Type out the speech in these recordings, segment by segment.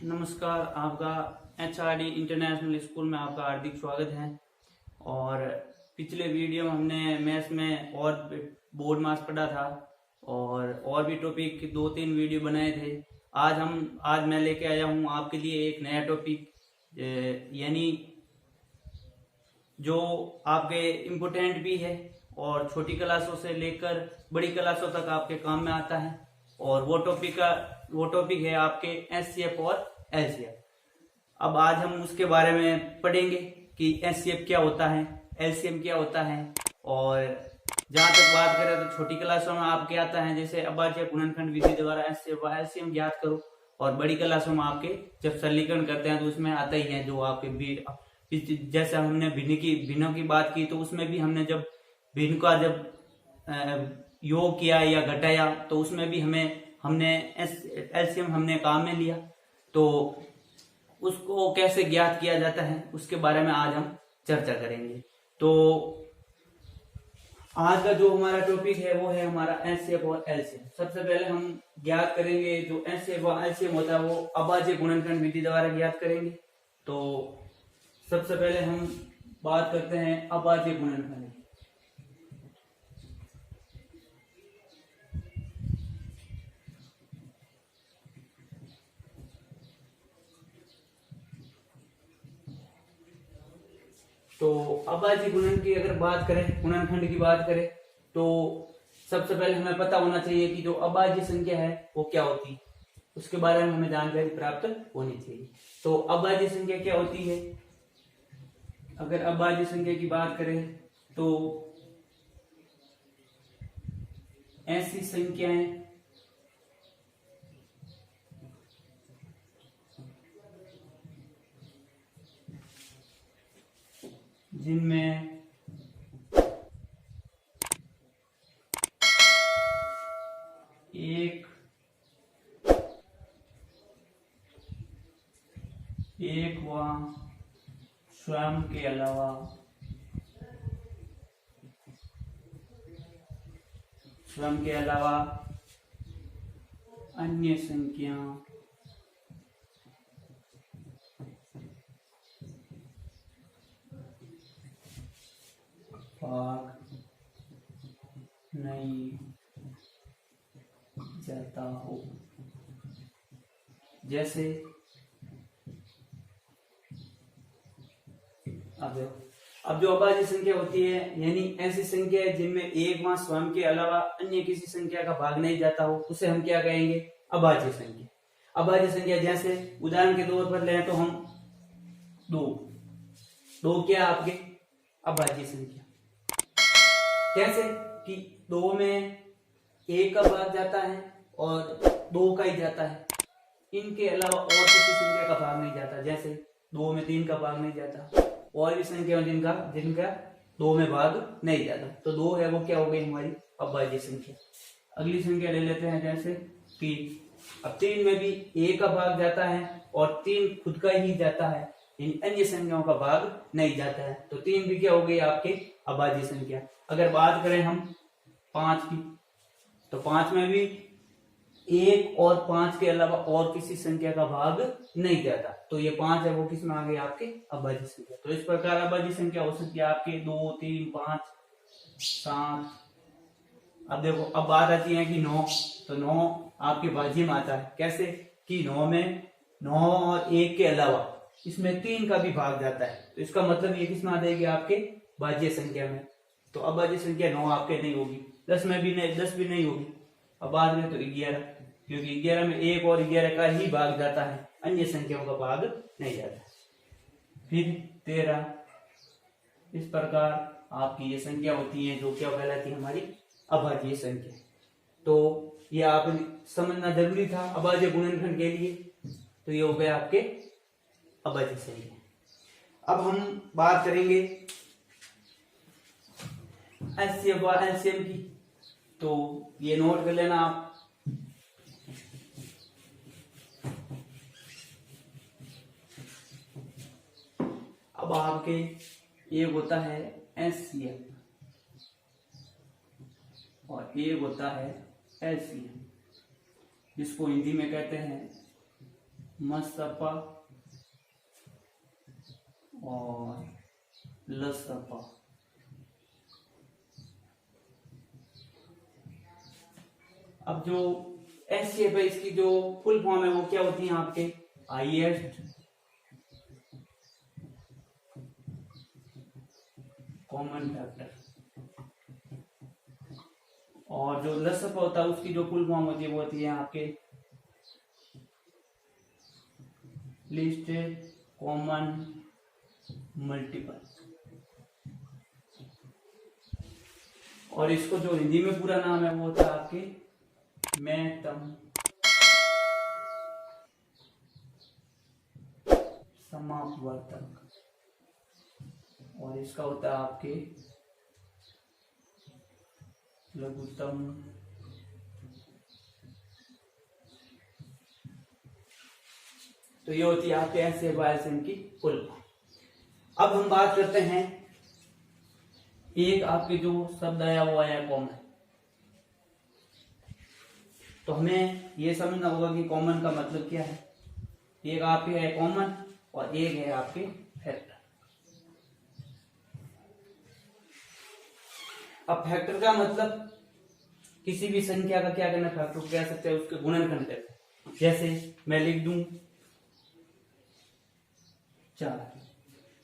नमस्कार। आपका HRD international school में आपका हार्दिक स्वागत है। और पिछले वीडियो में हमने मैथ्स में और बोर्ड मास पढ़ा था और भी टॉपिक 2-3 वीडियो बनाए थे। आज मैं लेके आया हूँ आपके लिए एक नया टॉपिक, यानी जो आपके इम्पोर्टेंट भी है और छोटी क्लासों से लेकर बड़ी क्लासों तक आपके काम में आता है। और वो टॉपिक है आपके एचसीएफ और एलसीएफ। अब आज हम उसके बारे में पढ़ेंगे कि एचसीएफ क्या होता है, एलसीएम क्या होता है। और जहां तक बात करें तो छोटी क्लासों में आपके आता है जैसे अभाज्य गुणनखंड विधि द्वारा एचसीएफ व एलसीएम ज्ञात करो। और बड़ी क्लासों में आपके जब सरलीकरण करते हैं तो उसमें आता ही है जो आपके जैसे हमने भिन्नों की बात की तो उसमें भी हमने जब भिन्न का योग किया या घटाया तो उसमें भी हमने एलसीएम हमने काम में लिया। तो उसको कैसे ज्ञात किया जाता है उसके बारे में आज हम चर्चा करेंगे। तो आज का जो हमारा टॉपिक है वो है हमारा एचसीएफ और एलसीएम। सबसे पहले हम ज्ञात करेंगे जो एचसीएफ और एलसीएम होता है वो अभाज्य गुणनखंड विधि द्वारा ज्ञात करेंगे। तो सबसे पहले हम बात करते हैं अभाज्य गुणनखंड। तो अभाज्य गुणन की अगर बात करें, गुणनखंड की बात करें तो सबसे पहले हमें पता होना चाहिए कि जो अभाज्य संख्या है वो क्या होती है, उसके बारे में हमें जानकारी प्राप्त होनी चाहिए। तो अभाज्य संख्या क्या होती है? अगर अभाज्य संख्या की बात करें तो ऐसी संख्याएं जिनमें एक व स्वयं के अलावा अन्य संख्या भाग नहीं जाता हो। जैसे अब जो अभाज्य संख्या होती है यानी ऐसी संख्या है जिनमें एक व स्वयं के अलावा अन्य किसी संख्या का भाग नहीं जाता हो, उसे हम क्या कहेंगे? अभाज्य संख्या। अभाज्य संख्या जैसे उदाहरण के तौर पर लें तो हम दो क्या आपके अभाज्य संख्या। कैसे कि दो में एक का भाग जाता है और दो का ही जाता है, इनके अलावा और किसी संख्या का भाग नहीं जाता। जैसे दो में 3 का भाग नहीं जाता, और भी संख्या जिनका दो में भाग नहीं जाता। तो दो है वो क्या हो गई हमारी अभाज्य संख्या। अगली संख्या ले लेते हैं जैसे 3। अब 3 में भी एक का भाग जाता है और 3 खुद का ही जाता है, इन अन्य संख्याओं का भाग नहीं जाता है। तो 3 भी क्या हो गई आपके अभाज्य संख्या। अगर बात करें हम 5 की तो 5 में भी 1 और 5 के अलावा और किसी संख्या का भाग नहीं जाता। तो ये 5 है वो किस में आ गए? आपके अभाज्य संख्या। तो इस प्रकार अभाज्य संख्या हो सकती है आपके 2, 3, 5, 7। अब देखो अब बात आती है कि 9। तो 9 आपके भाज्य में आता है। कैसे कि 9 में 9 और 1 के अलावा इसमें 3 का भी भाग जाता है। तो इसका मतलब ये किस में आ जाएगी? आपके भाज्य संख्या में। तो अभाज्य संख्या 9 आपके नहीं होगी, 10 भी नहीं होगी। अब बाद में तो 11, क्योंकि 11 में 1 और 11 का ही भाग जाता है, अन्य संख्याओं का भाग नहीं जाता। फिर 13। इस प्रकार आपकी ये संख्या होती है जो क्या कहलाती है? हमारी अभाज्य संख्या। तो ये आप समझना जरूरी था अभाज्य गुणनखंड के लिए। तो ये हो गए आपके अभाज्य संख्या। अब हम बात करेंगे एचसीएफ व एलसीएम की। तो ये नोट कर लेना आप। अब आपके एक होता है एचसीएफ और एक होता है एलसीएम, जिसको हिंदी में कहते हैं मसपा और लसपा। अब जो एचसीएफ है इसकी जो फुल फॉर्म है वो क्या होती है आपके हाईएस्ट कॉमन फैक्टर। और जो लसपा होता है उसकी जो फुल फॉर्म होती है वो होती है आपके लीस्ट कॉमन मल्टीपल। और इसको जो हिंदी में पूरा नाम है वो होता है आपके मैथम समापवर्तक। और इसका होता है आपके लघुत्तम तो ये होती है आपके एचसीएफ की फुल। अब हम बात करते हैं एक आपके जो शब्द आया वो आया कॉमन। तो हमें ये समझना होगा कि कॉमन का मतलब क्या है। एक आपके है कॉमन और एक है आपके फैक्टर। अब फैक्टर का मतलब किसी भी संख्या का क्या करना, फैक्टर को कह सकते हैं उसके गुणनखंड करते। जैसे मैं लिख दूं 4।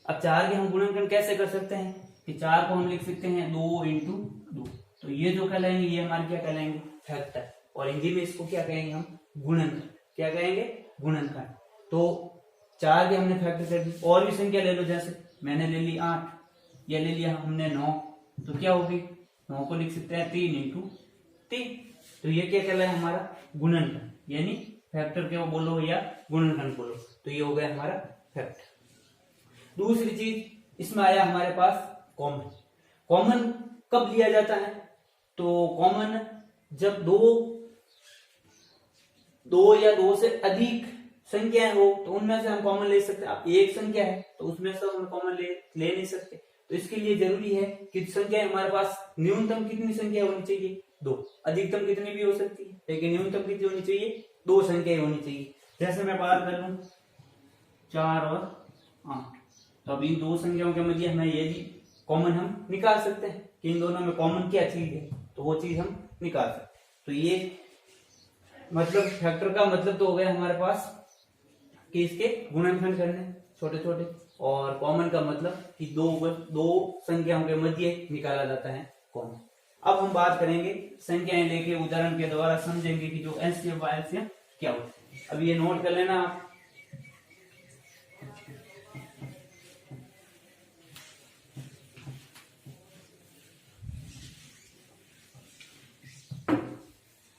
अब 4 के हम गुणनखंड कैसे कर सकते हैं कि 4 को हम लिख सकते हैं 2 इंटू 2। तो ये जो कहलाएंगे ये हमारे क्या कहलाएंगे फैक्टर। और हिंदी में इसको क्या कहेंगे हम गुणनखंड। क्या कहेंगे गुणनखंड। तो 4 के हमने फैक्टर कर दी। और भी संख्या ले लो, जैसे मैंने ले ली 8 या ले लिया हमने 9। तो क्या होगी 9 को लिख सकते हैं 3 इंटू 3। तो ये क्या कहलाए हमारा गुणनखंड, यानी फैक्टर क्या बोलो या गुणनखंड बोलो। तो ये हो गया हमारा फैक्टर। दूसरी चीज इसमें आया हमारे पास कॉमन। कॉमन कब लिया जाता है, तो कॉमन जब दो या दो से अधिक संख्याएं हो तो उनमें से हम कॉमन ले सकते हैं। अब एक संख्या है तो उसमें से हम कॉमन ले नहीं सकते। तो इसके लिए जरूरी है कि संख्या हमारे पास न्यूनतम कितनी संख्या होनी चाहिए 2। अधिकतम कितनी भी हो सकती है लेकिन न्यूनतम कितनी होनी चाहिए 2 संख्याएं होनी चाहिए। जैसे मैं बात कर लूं 4 और 8। तो अब इन 2 संख्याओं के मध्य हमें ये भी कॉमन हम निकाल सकते हैं कि इन दोनों में कॉमन क्या चीज है, तो वो चीज हम निकाल सकते हैं। तो ये मतलब फैक्टर का मतलब तो हो गया हमारे पास कि इसके गुणनखंड करने छोटे छोटे। और कॉमन का मतलब कि दो संख्याओं के मध्य निकाला जाता है कॉमन। अब हम बात करेंगे संख्याएं लेके उदाहरण के द्वारा समझेंगे कि जो एचसीएफ व एलसीएम क्या होता है। अब ये नोट कर लेना आप।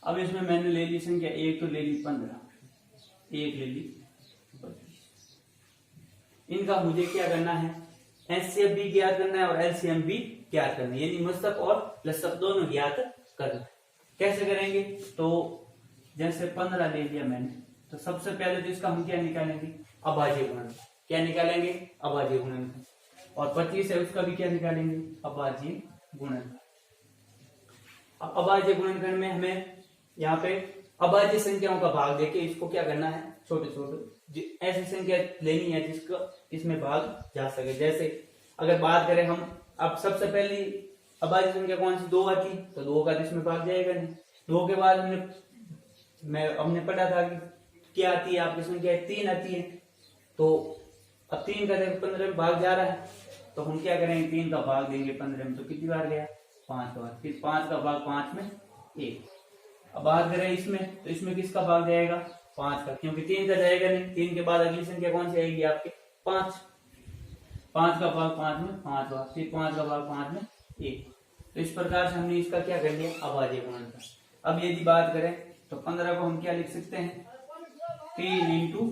अब इसमें मैंने ले ली संख्या एक, तो ले ली 15, एक ले ली 25। इनका मुझे क्या करना है एचसीएफ भी ज्ञात करना है और एलसीएम भी ज्ञात करना है, यानी मसक और लसक दोनों ज्ञात करना है। कैसे करेंगे, तो जैसे 15 ले लिया मैंने, तो सबसे पहले तो इसका हम क्या निकालेंगे अभाज्य गुणनखंड। क्या निकालेंगे अभाज्य गुणनखंड। और 25 है उसका भी क्या निकालेंगे अभाज्य गुणनखंड। अब अभाज्य गुणनखंड में हमें यहाँ पे अभाज्य संख्याओं का भाग देके इसको क्या करना है छोटे छोटे ऐसी संख्या लेनी है जिसको इसमें भाग जा सके। जैसे अगर बात करें हम, अब सबसे पहली अभाज्य संख्या कौन सी 2 आती, तो 2 का इसमें भाग जाएगा नहीं। 2 के बाद हमने पढ़ा था कि क्या आती है आपकी संख्या 3 आती है। तो अब 3 का 15 में भाग जा रहा है, तो हम क्या करेंगे 3 का भाग देंगे 15 में, तो कितनी बार गया 5 बार। फिर 5 का भाग 5 में 1। अब बात करें इसमें, तो इसमें किसका भाग जाएगा 5 का, क्योंकि 3 का जाएगा नहीं। 3 के बाद अगली संख्या कौन सी आएगी आपके 5। 5 का भाग 5 में 5 बार, फिर 5 का भाग 5 में 1। तो इस प्रकार से हमने इसका क्या कर लिया अभाज्य गुणनखंड। अब यदि बात करें तो 15 को हम क्या लिख सकते हैं 3 इंटू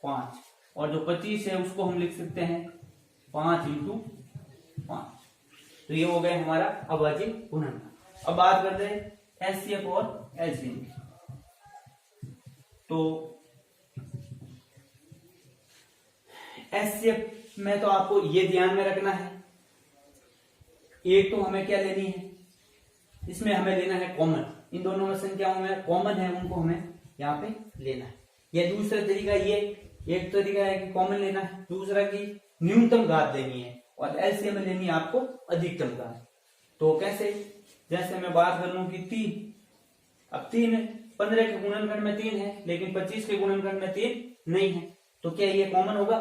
5, और जो 25 है उसको हम लिख सकते हैं 5 इंटू 5। तो ये हो गए हमारा अभाज्य गुणनखंड। अब बात करते हैं एचसीएफ और एलसीएम। तो एचसीएफ में तो आपको ये ध्यान में रखना है, एक तो हमें क्या लेनी है, इसमें हमें लेना है कॉमन। इन दोनों में संख्याओं में कॉमन है उनको हमें यहाँ पे लेना है। या दूसरा तरीका ये, एक तरीका है कि कॉमन लेना है, दूसरा की न्यूनतम घात लेनी है और एलसीएम में लेनी है आपको अधिकतम घात। तो कैसे, जैसे मैं बात कर लूं कि 3, अब 3 15 के गुणनखंड में 3 है लेकिन 25 के गुणनखंड में 3 नहीं है, तो क्या ये कॉमन होगा?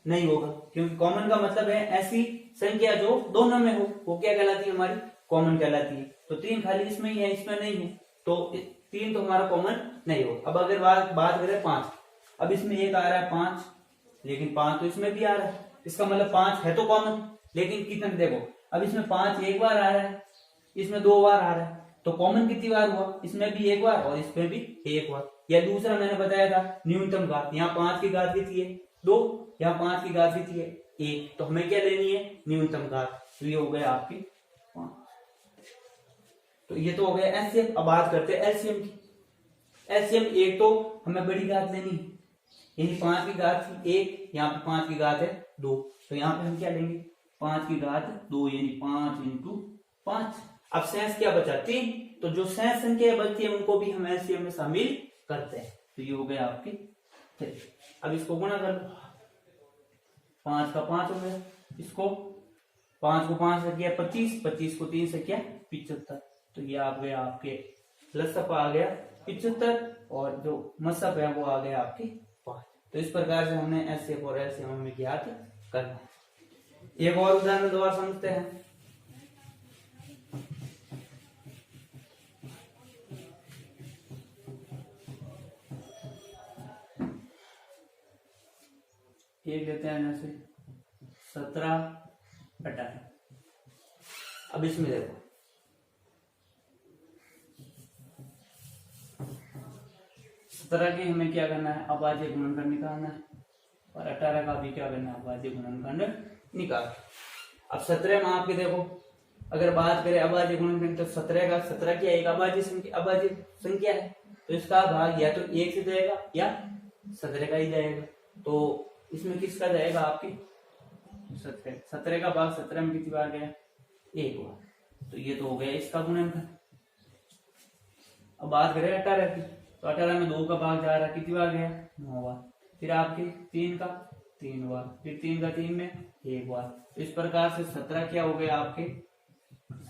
नहीं होगा, क्योंकि कॉमन का मतलब है ऐसी संख्या जो दोनों में हो, वो क्या कहलाती है? हमारी कॉमन कहलाती है। तो 3 खाली इसमें ही है, इसमें नहीं है, तो 3 तो हमारा कॉमन नहीं होगा। अब अगर बात करें 5, अब इसमें एक आ रहा है 5, लेकिन 5 तो इसमें भी आ रहा है, इसका मतलब 5 है तो कॉमन, लेकिन कितने, देखो अब इसमें 5 एक बार आ रहा है, इसमें 2 बार आ रहा है, तो कॉमन कितनी बार हुआ? इसमें भी एक बार और इसमें भी एक बार। या दूसरा मैंने बताया था न्यूनतम घात, यहाँ 5 की घात कितनी है? 2, यहाँ 5 की घात कितनी है? 1, तो हमें क्या लेनी है? न्यूनतम घात। तो ये हो गया आपकी 5। तो ये तो हो गया एलसीएम। अब बात करते हैं एलसीएम की। एलसीएम एक तो हमें बड़ी घात लेनी है, यानी 5 की घात थी 1, यहाँ पे 5 की घात है 2, तो यहाँ पे हम क्या लेंगे? 5 की घात 2 यानी 5 इंटू 5। अब शेष क्या बचा? 3, तो जो शेष संख्या बचती है उनको भी हम एलसीएम में शामिल करते हैं। तो ये हो गया आपकी 3। अब इसको गुणा कर लो, 5 का 5 हो गया, इसको 5 को 5 से किया 25, 25 को 3 से किया 75, तो ये आ गया आपके लसअप आ गया 75 और जो मसअप है वो आ गया आपकी 5। तो इस प्रकार से हमने एलसीएम और एलसीएम में ज्ञात करना है। एक और उदाहरण दोबारा समझते हैं। एक लेते हैं जैसे 17 18। अब इसमें देखो 17 की हमें क्या करना है? अभाज्य गुणनखंड निकालना है और 18 का भी क्या करना है? अभाज्य गुणनखंड निकाल। अब 17 में आपके देखो, अगर बात करें अभाज्य गुणनखंड, तो 17 की एक अभाज्य संख्या है, तो इसका भाग या तो 1 से जाएगा या 17 का ही जाएगा। तो इसमें किसका जाएगा? आपकी 17 का भाग 17 में कितनी बार गया? 1 बार। तो ये तो हो गया इसका गुणनखंड। अब बात करें 18 की, तो 18 में 2 का भाग जा रहा है, कितनी बार गया? 9 बार। फिर आपके 3 का 3 बार, फिर 3 का 3 में 1 बार। तो इस प्रकार से 17 क्या हो गया? आपके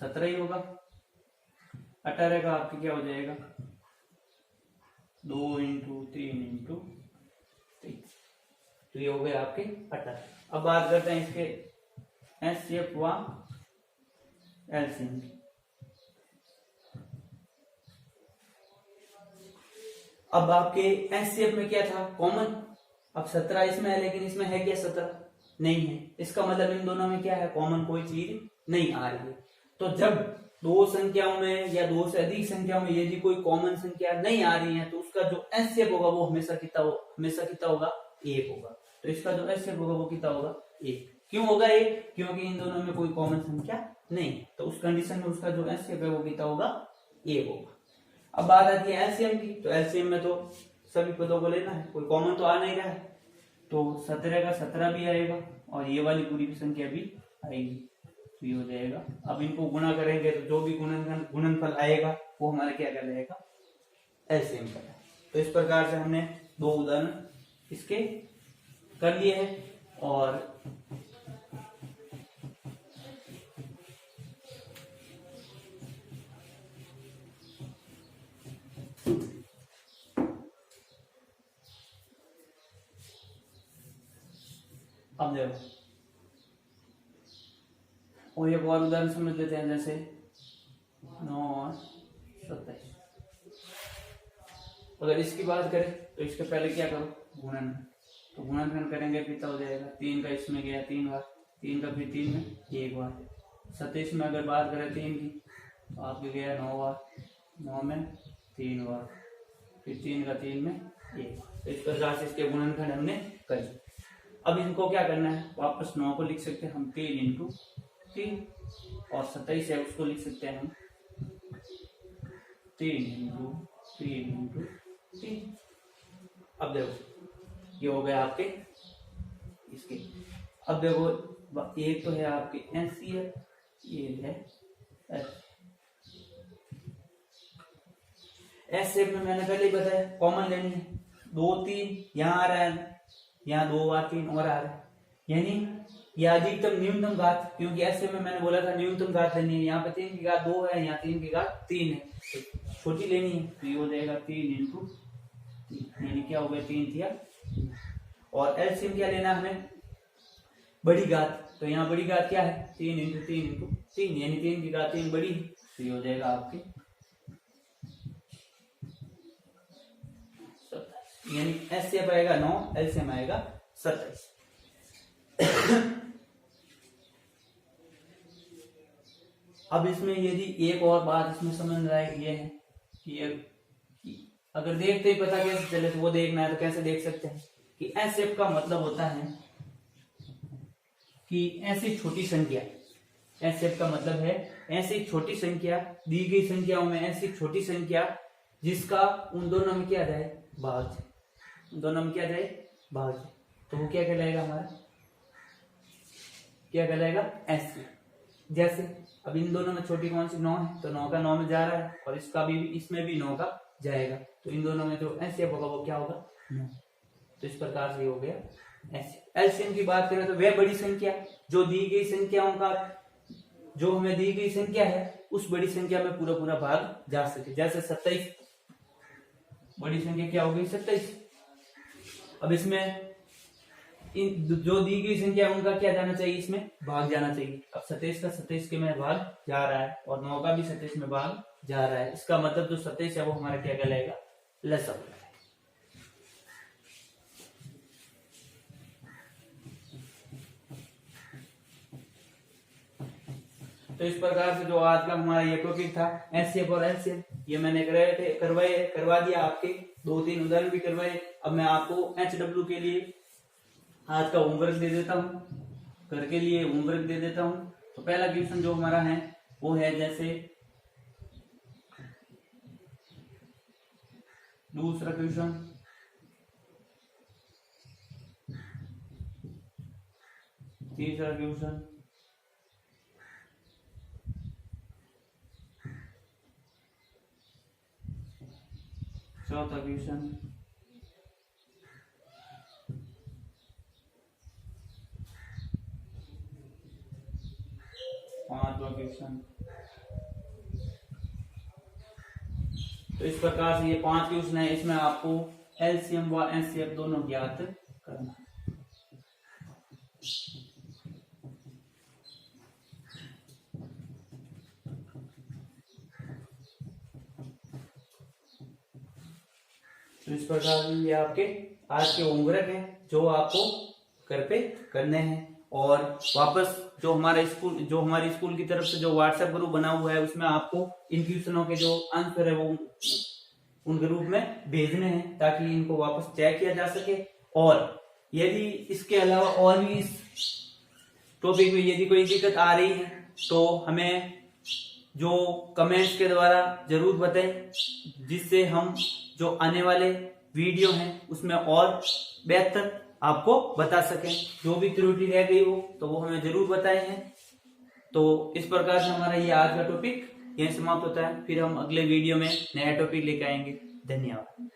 17 ही होगा। 18 का आपके क्या हो जाएगा? 2 इंटू 3 इंटू 3, तो ये हो गए आपके 18। अब बात करते हैं इसके एचसीएफ व एलसीएम की। अब आपके एचसीएफ में क्या था? कॉमन। अब 17 इसमें है, लेकिन इसमें है क्या? 17 नहीं है। इसका मतलब इन दोनों में क्या है? कॉमन कोई चीज नहीं आ रही है। तो जब दो संख्याओं में या दो से अधिक संख्याओं में यदि कोई कॉमन संख्या नहीं आ रही है, तो उसका जो एचसीएफ होगा वो हमेशा कितना होगा? 1 होगा। तो इसका जो एचसीएफ होगा वो कितना होगा? 1। क्यों होगा 1? क्योंकि इन दोनों में कोई कॉमन संख्या नहीं, तो उस कंडीशन में उसका जो एचसीएफ है वो कितना होगा? 1 होगा। अब बात आती है एलसीएम की, तो एलसीएम में तो सभी पदों को लेना है, कोई कॉमन तो आ नहीं रहा है, तो 17 का 17 भी आएगा और ये वाली पूरी की संख्या भी आएगी, तो ये हो जाएगा। अब इनको गुणा करेंगे तो जो भी गुणनफल आएगा वो हमारा क्या कहलाएगा? एलसीएम का। तो इस प्रकार से हमने 2 उदाहरण इसके कर लिए हैं। और अब देखो और एक और उदाहरण समझ लेते हैं, जैसे 9 और 27। अगर इसकी बात करें तो इसके पहले क्या करो? गुणनखंड। तो गुणनखंड करेंगे कितना हो जाएगा? 3 का इसमें गया 3 बार, 3 का फिर 3 में 1 बार। 27 में अगर बात करें 3 की, तो आपके गया 9 बार, 9 में 3 बार, फिर 3 का 3 में 1। तो इस प्रकार से इसके गुणनखंड हमने कर दिए। अब इनको क्या करना है? वापस 9 को लिख सकते हैं हम 3 इंटू 3, और 27 है उसको लिख सकते हैं हम 3 इंटू 3 इंटू 3। अब देखो ये हो गया आपके इसके। अब देखो एक तो है आपके एचसीएफ, ये है एचसीएफ में मैंने पहले ही बताया कॉमन लेनी है, 2 3 यहाँ आ रहा है, यहाँ 2 बार 3 और आ रहा है, यानी ये अधिकतम न्यूनतम घात, क्योंकि ऐसे में मैंने बोला था न्यूनतम घात लेनी है, यहाँ पे 3 की घात 2 है, यहाँ 3 की घात 3 है, तो छोटी लेनी है, तो ये हो जाएगा 3 इंटू, यानी क्या हो गया 3 थिया, और एलसीएम क्या लेना हमें, बड़ी घात, तो यहाँ बड़ी घात क्या है 3 इंटू 3 इंटू 3, यानी 3 की घात 3 बड़ी, तो ये हो जाएगा आपके 27, यानी एचसीएफ आएगा 9, एलसीएम आएगा 27। अब इसमें यदि एक और बात इसमें समझ रहा है ये है कि अगर देखते ही पता कैसे चले तो वो देखना है, तो कैसे देख सकते हैं कि एचसीएफ का मतलब होता है कि ऐसी छोटी संख्या, एचसीएफ का मतलब है ऐसी छोटी संख्या, दी गई संख्याओं में ऐसी छोटी संख्या जिसका उन दोनों में क्या जाए भाग, उन दोनों में क्या जाए भाग, तो वो क्या कहलाएगा हमारा, क्या कहलाएगा एचसीएफ। जैसे अब इन दोनों में छोटी कौन सी 9 है, तो 9 का 9 में जा रहा है, और इसका भी इसमें भी 9 का जाएगा, तो इन दोनों में जो एचसीएफ होगा वो क्या होगा 9, तो इस प्रकार से हो गया एचसीएफ। एलसीएम की बात करें तो वह बड़ी संख्या जो दी गई संख्याओं का, जो हमें दी गई संख्या है उस बड़ी संख्या में पूरा पूरा भाग जा सके, जैसे 27 बड़ी संख्या क्या हो गई 27। अब इसमें इन जो दी गई संख्या उनका क्या जाना चाहिए, इसमें भाग जाना चाहिए। अब 27 का 27 के में भाग जा रहा है, और 9 का भी 27 में भाग जा रहा है, इसका मतलब जो 27 है वो हमारा क्या कहलाएगा लसअ। तो इस प्रकार से जो आज का हमारा ये टॉपिक था एचसीएफ और एलसीएम, ये मैंने करवा दिया, आपके 2-3 उदाहरण भी करवाए। अब मैं आपको एचडब्ल्यू के लिए आज का होमवर्क दे देता हूँ, घर के लिए होमवर्क दे देता हूँ। तो पहला क्वेश्चन जो हमारा है वो है जैसे, दूसरा क्वेश्चन, तीसरा क्वेश्चन, चौथा क्वेश्चन, पांचवा क्वेश्चन। तो इस प्रकार से ये 5 क्वेश्चन है, इसमें आपको एलसीएम व एचसीएफ दोनों ज्ञात करना। तो इस प्रकार से ये आपके आज के होमवर्क है जो आपको घर पे करने हैं, और वापस जो हमारे स्कूल की तरफ से जो व्हाट्सएप ग्रुप बना हुआ है उसमें आपको इन क्वेश्चनों के जो आंसर है वो उन ग्रुप में भेजने हैं, ताकि इनको वापस चेक किया जा सके। और यदि इसके अलावा और भी इस टॉपिक में यदि कोई दिक्कत आ रही है तो हमें जो कमेंट्स के द्वारा जरूर बताएं, जिससे हम जो आने वाले वीडियो हैं उसमें और बेहतर आपको बता सकें। जो भी त्रुटि रह गई हो तो वो हमें जरूर बताए हैं। तो इस प्रकार से हमारा ये आज का टॉपिक यहीं समाप्त होता है, फिर हम अगले वीडियो में नया टॉपिक लेकर आएंगे। धन्यवाद।